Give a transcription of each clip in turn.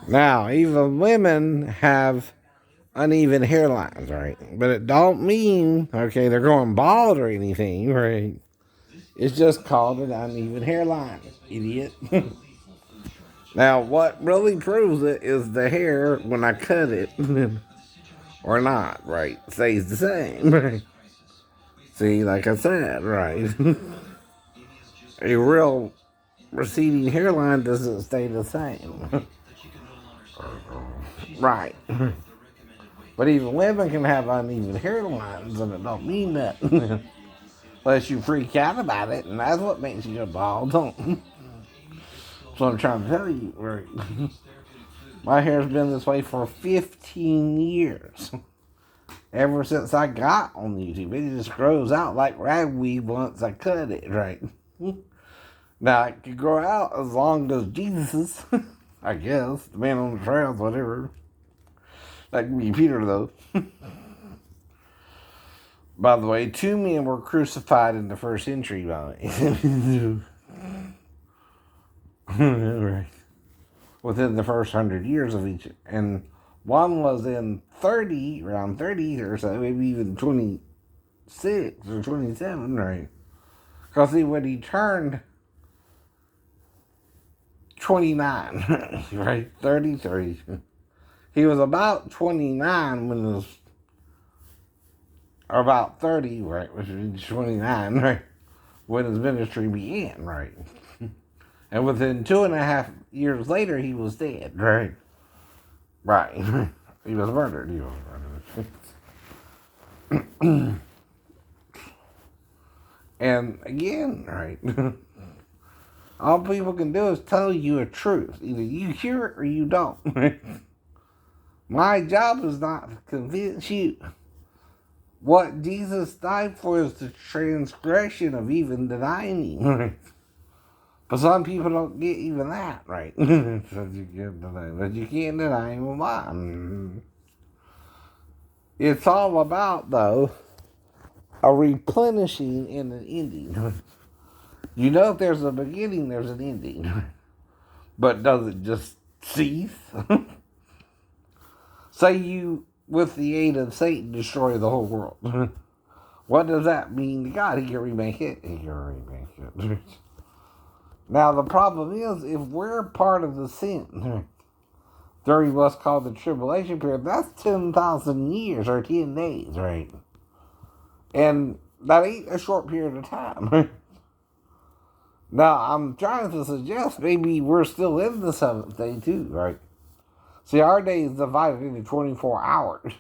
Now, even women have uneven hairlines, right? But it don't mean, okay, they're going bald or anything, right? It's just called an uneven hairline, idiot. Now, what really proves it is the hair when I cut it or not, right? Stays the same, right? See, like I said, right? A real receding hairline doesn't stay the same. Right. But even women can have uneven hairlines, and it don't mean that. Unless you freak out about it, and that's what makes you go bald. Don't. That's what I'm trying to tell you. Right? My hair's been this way for 15 years. Ever since I got on YouTube. It just grows out like ragweed once I cut it, right? Now, it can grow out as long as Jesus, I guess. The man on the trails, whatever. That can be Peter, though. By the way, 2 men were crucified in the first century, by the way. Right. Within the first 100 years of each. And one was in around 30 or so, maybe even 26 or 27, right? Because see, when he turned 29, right? 33. He was about 29 when it was, or about 30, right? Which is 29, right? When his ministry began, right? And within 2.5 years later, he was dead, right? Right. He was murdered. He was murdered. And again, right? All people can do is tell you a truth. Either you hear it or you don't. My job is not to convince you. What Jesus died for is the transgression of even denying him. But some people don't get even that, right? So you can't deny him. Why? It's all about, though, a replenishing and an ending. You know, if there's a beginning, there's an ending. But does it just cease? Say you, with the aid of Satan, destroy the whole world. What does that mean to God? He can remake it. He can remake it. Now, the problem is, if we're part of the sin during what's called the tribulation period, that's 10,000 years or 10 days, right? And that ain't a short period of time, right? Now, I'm trying to suggest maybe we're still in the 7th day, too, right? See, our day is divided into 24 hours.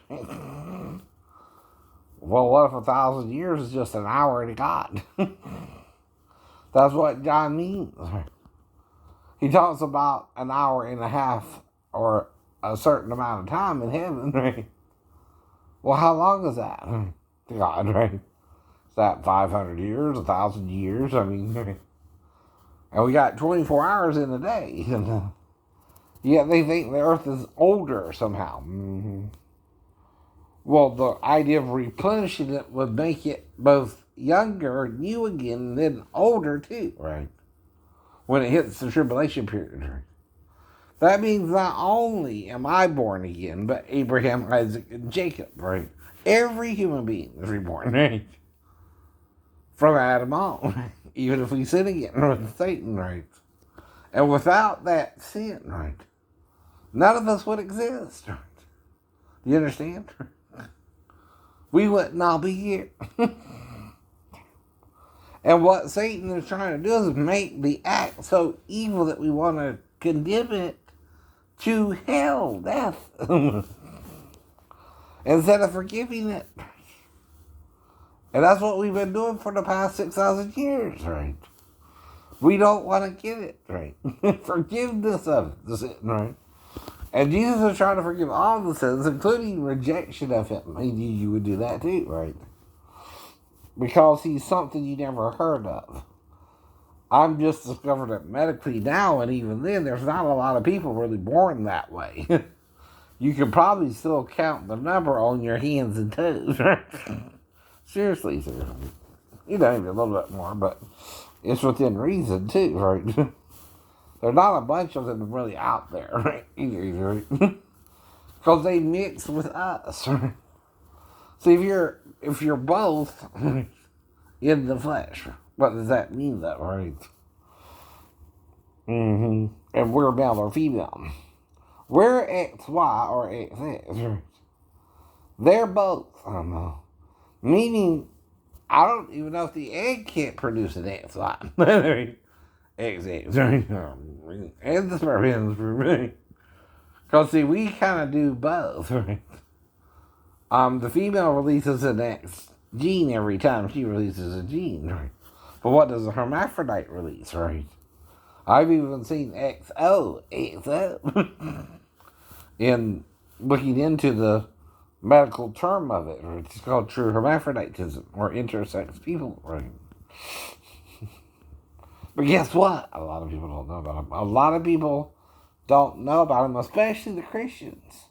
Well, what if 1,000 years is just an hour to God? That's what John means. He talks about an hour and a half or a certain amount of time in heaven, right? Well, how long is that to God, right? Is that 500 years, 1,000 years? I mean, and we got 24 hours in a day. Yeah, they think the earth is older somehow. Well, the idea of replenishing it would make it both younger, new again, and then older too, right? When it hits the tribulation period, right? That means not only am I born again, but Abraham, Isaac, and Jacob, right? Every human being is reborn, right? From Adam on, even if we sin again with Satan, right? And without that sin, right, none of us would exist, right? Do you understand? We wouldn't all be here. And what Satan is trying to do is make the act so evil that we want to condemn it to hell, death, instead of forgiving it. And that's what we've been doing for the past 6,000 years, right? We don't want to get it, right? Forgiveness of the sin, right? And Jesus is trying to forgive all the sins, including rejection of him. He knew you would do that too, right? Because he's something you never heard of. I'm just discovered it medically now, and even then, there's not a lot of people really born that way. You can probably still count the number on your hands and toes, right? Seriously. You know, maybe a little bit more, but it's within reason too, right? There's not a bunch of them really out there, right? Either, right? Because they mix with us, right? See, if you're both in the flesh, what does that mean, though, right? And we're male or female. We're XY or XX, right? They're both, I don't know. Meaning, I don't even know if the egg can't produce an XY. XX, right? And the sperm, right? Because, see, we kind of do both, right? The female releases an X gene every time she releases a gene, right? But what does a hermaphrodite release, right? I've even seen XO in looking into the medical term of it, or it's called true hermaphroditism, or intersex people, right? But guess what? A lot of people don't know about them. A lot of people don't know about them, especially the Christians.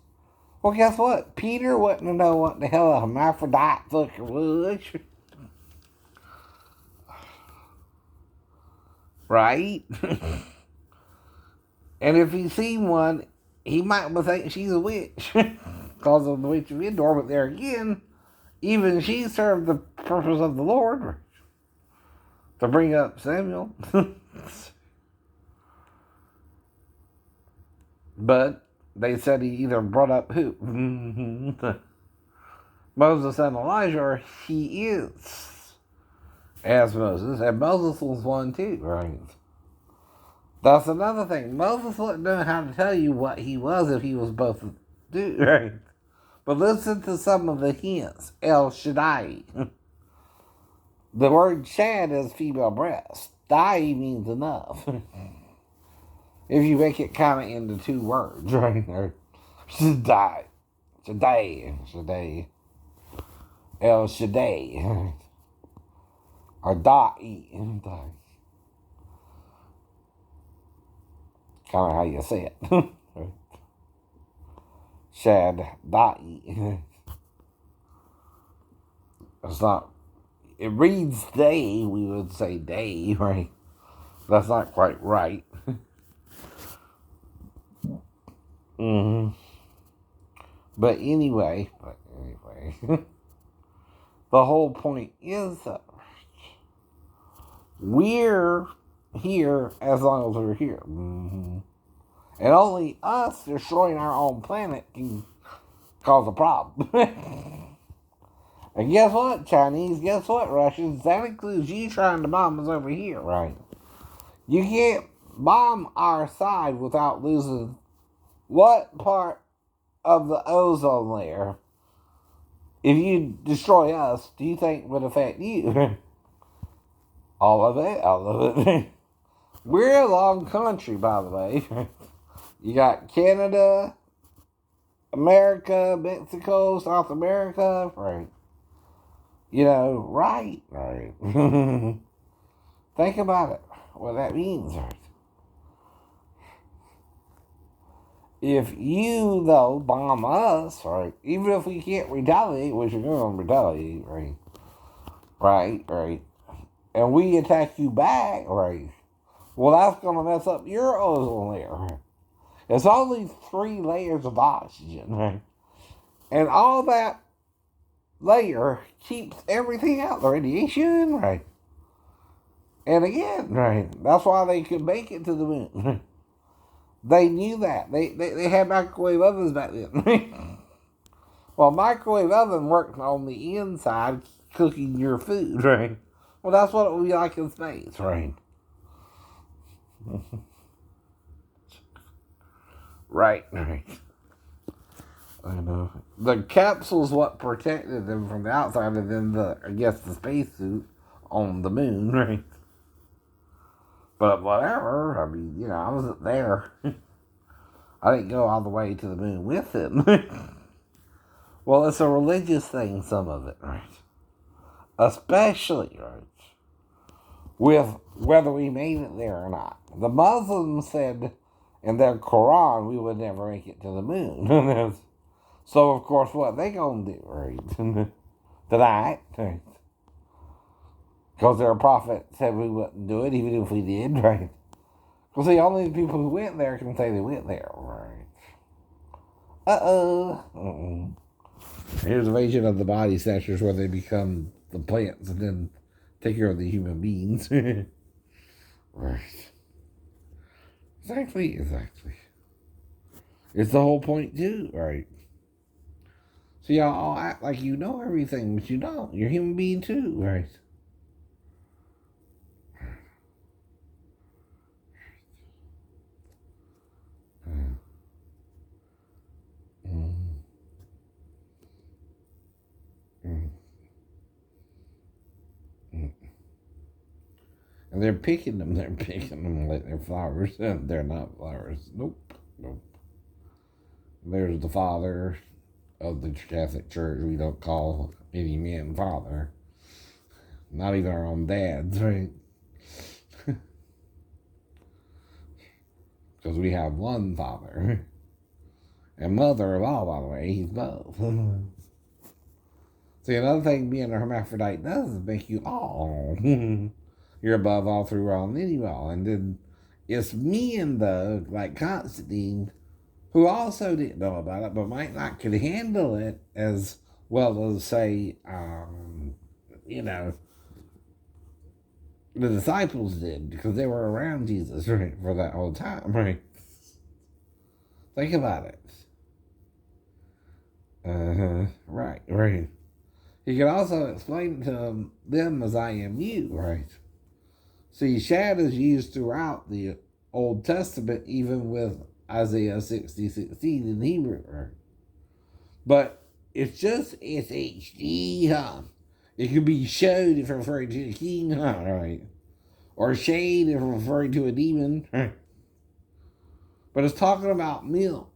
Well, guess what? Peter wouldn't know what the hell a hermaphrodite fucker was. Right? And if he's seen one, he might think she's a witch. Because of the witch of Endor, but there again, even she served the purpose of the Lord to bring up Samuel. But they said he either brought up who? Moses and Elijah, or he is as Moses, and Moses was one too, right? That's another thing. Moses wouldn't know how to tell you what he was if he was both dude, right? But listen to some of the hints. El Shaddai. The word Shad is female breast. Dai means enough. If you make it kind of into two words, right? Or Shaddai. Shaddai. El Shaddai. Or Da'i. Kind of how you say it. Shaddai. It's not, it reads day, we would say day, right? That's not quite right. But anyway, the whole point is that we're here as long as we're here. And only us destroying our own planet can cause a problem. And guess what, Chinese? Guess what, Russians? That includes you trying to bomb us over here, right? You can't bomb our side without losing what part of the ozone layer, if you destroy us, do you think would affect you? All of it. We're a long country, by the way. You got Canada, America, Mexico, South America, right? You know, right. Think about it, what that means, right? If you, though, bomb us, right, even if we can't retaliate, which we're going to retaliate, right, and we attack you back, right, well, that's going to mess up your ozone layer, right? It's only 3 layers of oxygen, right? And all that layer keeps everything out, the radiation, right? And again, right, that's why they could make it to the moon, right? They knew that. They had microwave ovens back then. Well, microwave oven worked on the inside, cooking your food, right? Well, that's what it would be like in space, right? Right. I know. The capsule's what protected them from the outside, and then the spacesuit on the moon, right? But whatever, I mean, I wasn't there. I didn't go all the way to the moon with him. Well, it's a religious thing, some of it, right? Especially, right, with whether we made it there or not. The Muslims said in their Quran we would never make it to the moon. So, of course, what they gonna do, right? Tonight, right? Because their prophet said we wouldn't do it, even if we did, right? Well, see, only the people who went there can say they went there, right? Uh-oh. Here's a vision of the body snatchers where they become the plants and then take care of the human beings. Right. Exactly. It's the whole point, too, right? So y'all all act like you know everything, but you don't. You're a human being, too, right? And they're picking them like they're flowers. They're not flowers. Nope. There's the father of the Catholic Church. We don't call any man father. Not even our own dads, right? Because we have one father. And mother of all, by the way. He's both. See, another thing being a hermaphrodite does is make you all. You're above all, through all, and in you all. And then it's men, though, like Constantine, who also didn't know about it, but might not could handle it as well as, say, the disciples did, because they were around Jesus, right, for that whole time, right? Think about it. Right. He could also explain to them as I am you, right? See, shad is used throughout the Old Testament, even with Isaiah 60:16 in Hebrew, right? But it's just SHD, huh? It could be showed if referring to a king, huh? Right? Or shade if referring to a demon, right? But it's talking about milk.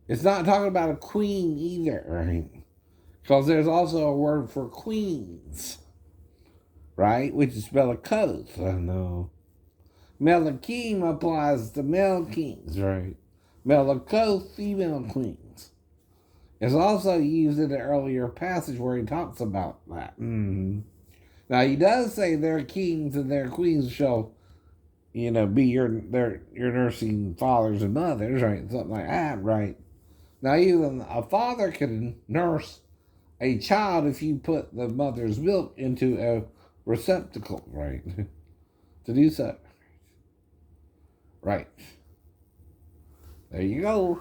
It's not talking about a queen either, right? Because there's also a word for queens, right? Which is bellicose. I know. Melakim applies to male kings, right? Bellicose, female queens. It's also used in the earlier passage where he talks about that. Now, he does say their kings and their queens shall, be your nursing fathers and mothers, right? Something like that, right? Now, even a father can nurse a child if you put the mother's milk into a receptacle, right? To do so. Right. There you go.